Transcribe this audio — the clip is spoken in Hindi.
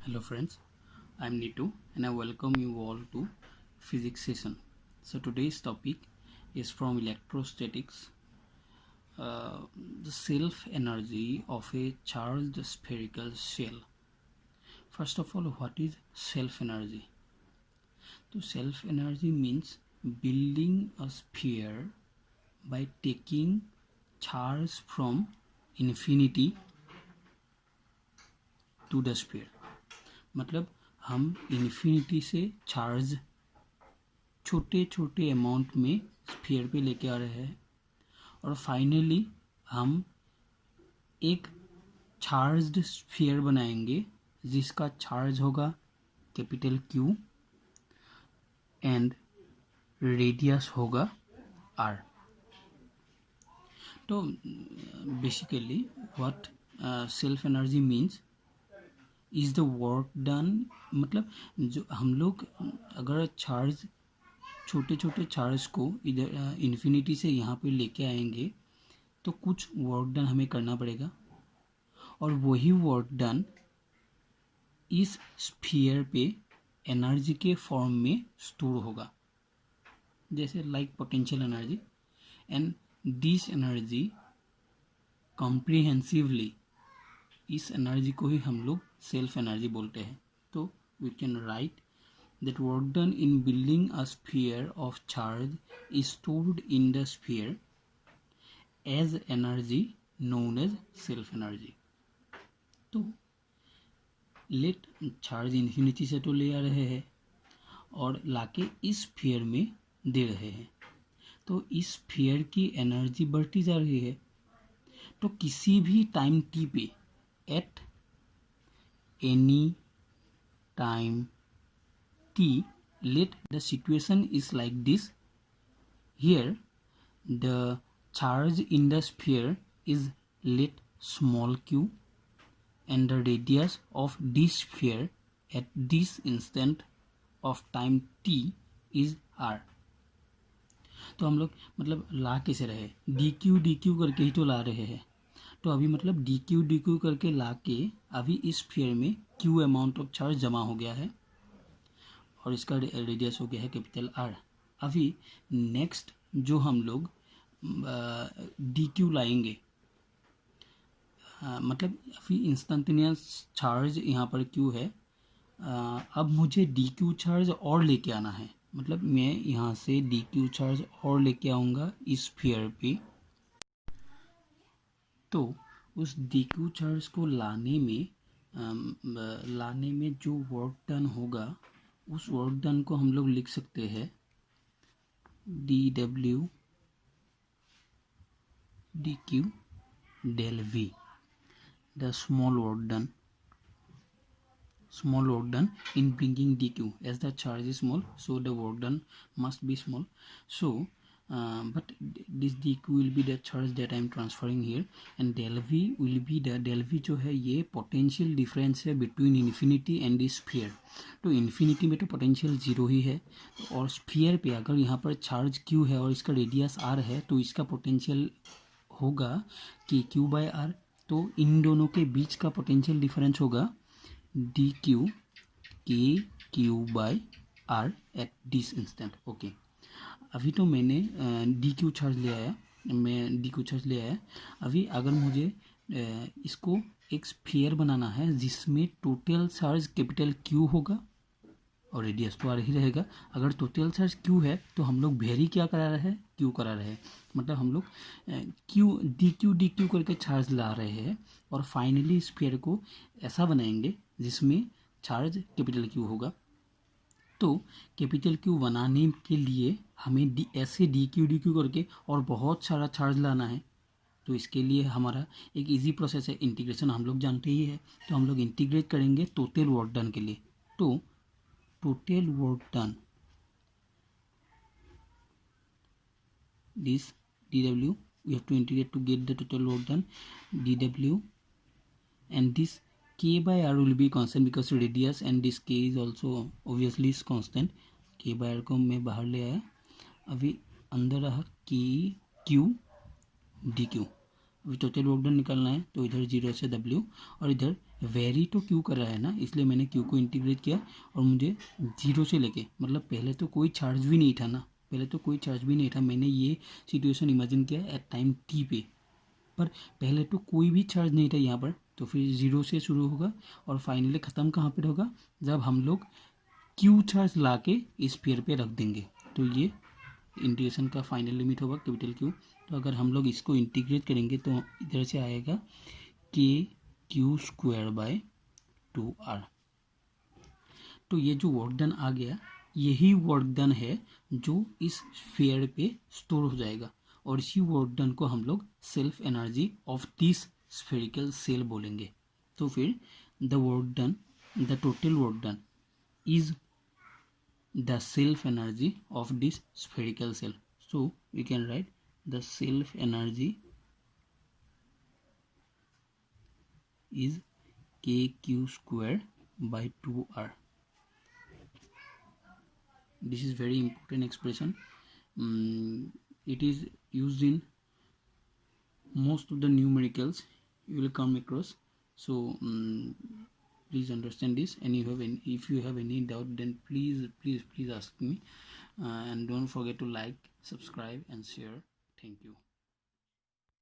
Hello friends, I am Nitu and I welcome you all to physics session. So today's topic is from electrostatics, the self energy of a charged spherical shell. First of all, what is self energy? So self energy means building a sphere by taking charge from infinity to the sphere. मतलब हम इन्फिनिटी से चार्ज छोटे छोटे अमाउंट में स्फीयर पे लेके आ रहे हैं और फाइनली हम एक चार्ज्ड स्फीयर बनाएंगे जिसका चार्ज होगा कैपिटल क्यू एंड रेडियस होगा आर. तो basically what self energy means is the work done. मतलब जो हम लोग अगर चार्ज छोटे छोटे चार्ज को इधर इन्फिनिटी से यहाँ पे लेके आएंगे तो कुछ वर्क डन हमें करना पड़ेगा और वही वर्क डन इस स्फीयर पे एनर्जी के फॉर्म में स्टोर होगा, जैसे like potential energy. And this energy comprehensively, इस एनर्जी को ही हम लोग सेल्फ एनर्जी बोलते हैं. तो we can write that work done in building a sphere of charge is stored in the sphere as energy known as self energy. तो लेट चार्ज इन्फिनिटी से तो ले आ रहे हैं और लाके इस स्फीयर में दे रहे हैं, तो इस स्फीयर की एनर्जी बढ़ती जा रही है. तो किसी भी टाइम टी पे at any time t, let the situation is like this. Here the charge in the sphere is let small q and the radius of this sphere at this instant of time t is r. तो हम लोग मतलब ला कैसे रहे, डी क्यू करके ही तो ला रहे हैं. तो अभी मतलब डी क्यू करके ला के अभी इस स्फीयर में q अमाउंट ऑफ चार्ज जमा हो गया है और इसका रेडियस हो गया है कैपिटल आर. अभी नेक्स्ट जो हम लोग डी क्यू लाएंगे, मतलब अभी इंस्टेंटेनियस चार्ज यहाँ पर क्यू है. अब मुझे डी क्यू चार्ज और लेके आना है, मतलब मैं यहाँ से डी क्यू चार्ज और लेके आऊँगा इस स्फीयर पे. तो उस डी क्यू चार्ज को लाने में जो वर्क डन होगा उस वर्क डन को हम लोग लिख सकते हैं D W D Q del V, the small work done in bringing dq. As the charge is small, so the work done must be small. So but this dq will be the charge that I am transferring here, and del v will be the del v जो है ये पोटेंशियल डिफरेंस है between infinity and the sphere. तो इन्फिनिटी में तो पोटेंशियल जीरो ही है और स्फीयर पे अगर यहाँ पर चार्ज q है और इसका रेडियस r है तो इसका पोटेंशियल होगा कि q बाय r. तो इन दोनों के बीच का पोटेंशियल डिफरेंस होगा D Q K Q by R at this instant. Okay, अभी तो मैंने डी क्यू चार्ज ले आया. अभी अगर मुझे इसको एक स्फीयर बनाना है जिसमें टोटल चार्ज कैपिटल क्यू होगा और रेडियस तो आर ही रहेगा. अगर टोटल चार्ज क्यू है तो हम लोग वेरी क्या करा रहे हैं, क्यू करा रहे हैं. मतलब हम लोग डी क्यू करके चार्ज ला रहे हैं और फाइनली स्फीयर को ऐसा बनाएंगे जिसमें चार्ज कैपिटल क्यू होगा. तो कैपिटल क्यू बनाने के लिए हमें ऐसे डी क्यू करके और बहुत सारा चार्ज लाना है. तो इसके लिए हमारा एक इजी प्रोसेस है, इंटीग्रेशन हम लोग जानते ही है. तो हम लोग इंटीग्रेट करेंगे टोटल वर्क डन के लिए. तो total work done, this dw we have to integrate to get the total work done, dw, and this k by r will be constant because radius and this k is also obviously is constant. k by r को मैं बाहर ले आया, अभी अंदर रहा k q डी क्यू. अभी टोटल वर्क डन निकालना है तो इधर 0 से w और इधर वेरी तो क्यू कर रहा है ना, इसलिए मैंने क्यू को इंटीग्रेट किया और मुझे 0 से लेके, मतलब पहले तो कोई चार्ज भी नहीं था ना, पहले तो कोई चार्ज भी नहीं था, मैंने ये सिचुएशन इमेजिन किया एट टाइम टी पे, पर पहले तो कोई भी चार्ज नहीं था यहाँ पर, तो फिर 0 से शुरू होगा और फाइनली ख़त्म कहाँ पर होगा, जब हम लोग क्यू चार्ज ला के इस पेयर पे रख देंगे, तो ये इंटीग्रेशन का फाइनल लिमिट होगा कैपिटल क्यू। तो अगर हम लोग इसको इंटीग्रेट करेंगे तो इधर से आएगा के क्यू स्क्वायर बाय 2r। तो ये जो वर्क डन आ गया, यही वर्क डन है जो इस स्फीयर पे स्टोर हो जाएगा, और इसी वर्क डन को हम लोग self energy of this spherical shell बोलेंगे। तो फिर the work done, the total work done is the self energy of this spherical cell. So we can write the self energy is kq square by 2r. This is very important expression. It is used in most of the numericals you will come across. So please understand this, and if you have any doubt, then please ask me, and don't forget to like, subscribe and share. Thank you.